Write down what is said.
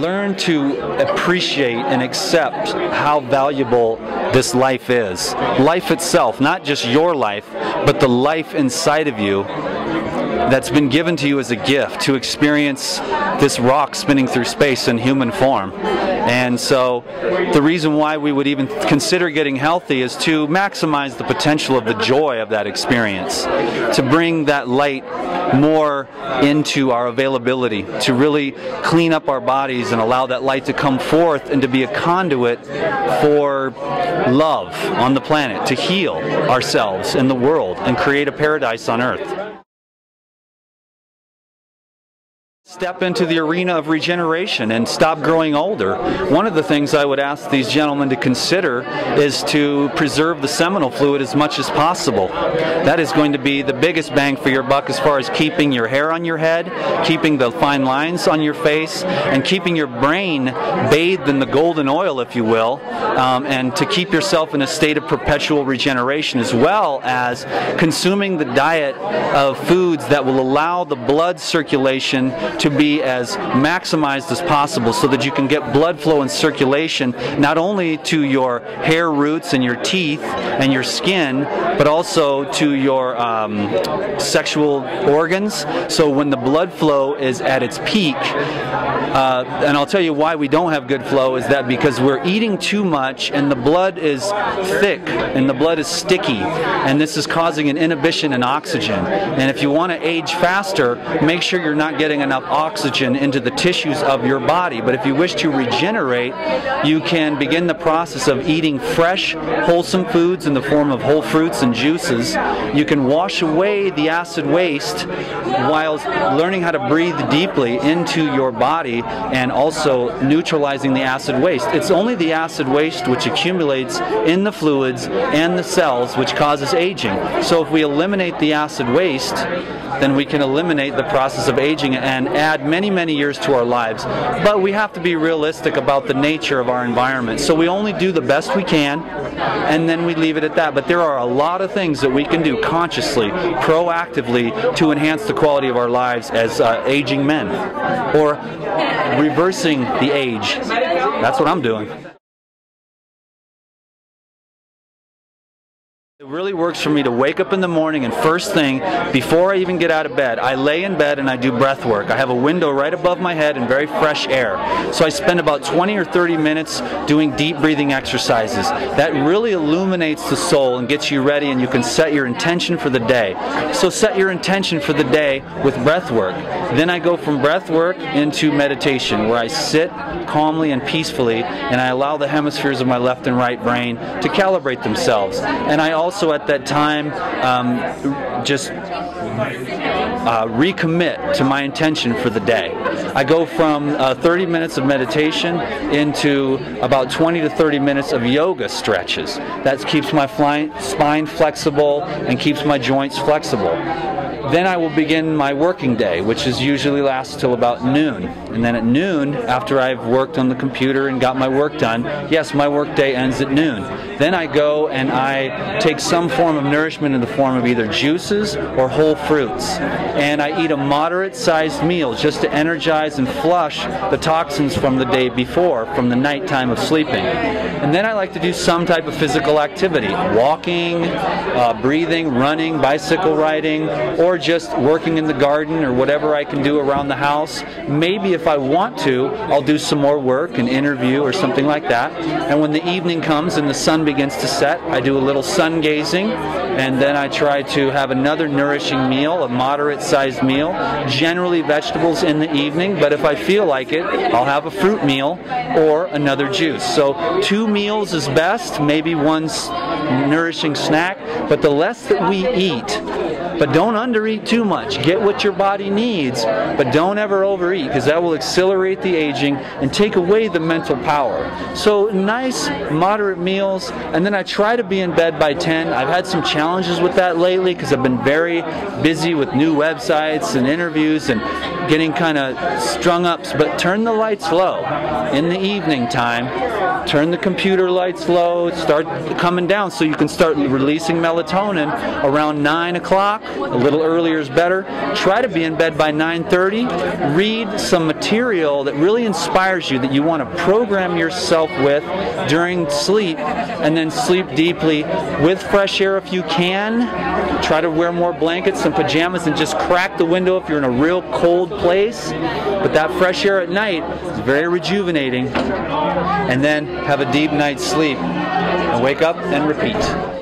learn to appreciate and accept how valuable this life is. Life itself, not just your life, but the life inside of you that's been given to you as a gift to experience this rock spinning through space in human form. And so the reason why we would even consider getting healthy is to maximize the potential of the joy of that experience, to bring that light more into our availability, to really clean up our bodies and allow that light to come forth and to be a conduit for love on the planet, to heal ourselves and the world and create a paradise on earth. Step into the arena of regeneration and stop growing older. One of the things I would ask these gentlemen to consider is to preserve the seminal fluid as much as possible. That is going to be the biggest bang for your buck as far as keeping your hair on your head, keeping the fine lines on your face, and keeping your brain bathed in the golden oil, if you will, and to keep yourself in a state of perpetual regeneration, as well as consuming the diet of foods that will allow the blood circulation to be as maximized as possible, so that you can get blood flow and circulation not only to your hair roots and your teeth and your skin, but also to your sexual organs. So when the blood flow is at its peak, and I'll tell you why we don't have good flow, is that because we're eating too much and the blood is thick and the blood is sticky, and this is causing an inhibition in oxygen. And if you want to age faster, make sure you're not getting enough oxygen into the tissues of your body. But if you wish to regenerate, you can begin the process of eating fresh, wholesome foods in the form of whole fruits and juices. You can wash away the acid waste while learning how to breathe deeply into your body and also neutralizing the acid waste. It's only the acid waste which accumulates in the fluids and the cells which causes aging. So if we eliminate the acid waste, then we can eliminate the process of aging and add many, many years to our lives. But we have to be realistic about the nature of our environment. So we only do the best we can, and then we leave it at that. But there are a lot of things that we can do consciously, proactively, to enhance the quality of our lives as aging men, or reversing the age. That's what I'm doing. It really works for me to wake up in the morning, and first thing, before I even get out of bed, I lay in bed and I do breath work. I have a window right above my head and very fresh air. So I spend about 20 or 30 minutes doing deep breathing exercises. That really illuminates the soul and gets you ready, and you can set your intention for the day. So set your intention for the day with breath work. Then I go from breath work into meditation, where I sit calmly and peacefully, and I allow the hemispheres of my left and right brain to calibrate themselves. And I also at that time just recommit to my intention for the day. I go from 30 minutes of meditation into about 20 to 30 minutes of yoga stretches. That keeps my spine flexible and keeps my joints flexible. Then I will begin my working day, which is usually lasts till about noon. And then at noon, after I've worked on the computer and got my work done, yes, my work day ends at noon. Then I go and I take some form of nourishment in the form of either juices or whole fruits. And I eat a moderate-sized meal just to energize and flush the toxins from the day before, from the nighttime of sleeping. And then I like to do some type of physical activity, walking, breathing, running, bicycle riding, or just working in the garden or whatever I can do around the house. Maybe if I want to, I'll do some more work, an interview or something like that. And when the evening comes and the sun begins to set, I do a little sun gazing, and then I try to have another nourishing meal, a moderate-sized meal, generally vegetables in the evening, but if I feel like it, I'll have a fruit meal or another juice. So 2 meals is best, maybe 1 nourishing snack, but the less that we eat, but don't undereat too much. Get what your body needs, but don't ever overeat, because that will accelerate the aging and take away the mental power. So nice, moderate meals, and then I try to be in bed by 10. I've had some challenges with that lately because I've been very busy with new websites and interviews and getting kind of strung up, but turn the lights low in the evening time. Turn the computer lights low, start coming down so you can start releasing melatonin around 9 o'clock A little earlier is better. Try to be in bed by 9:30. Read some material that really inspires you, that you want to program yourself with during sleep, and then sleep deeply with fresh air if you can. Try to wear more blankets and pajamas and just crack the window if you're in a real cold place. But that fresh air at night is very rejuvenating. And then have a deep night's sleep and wake up and repeat.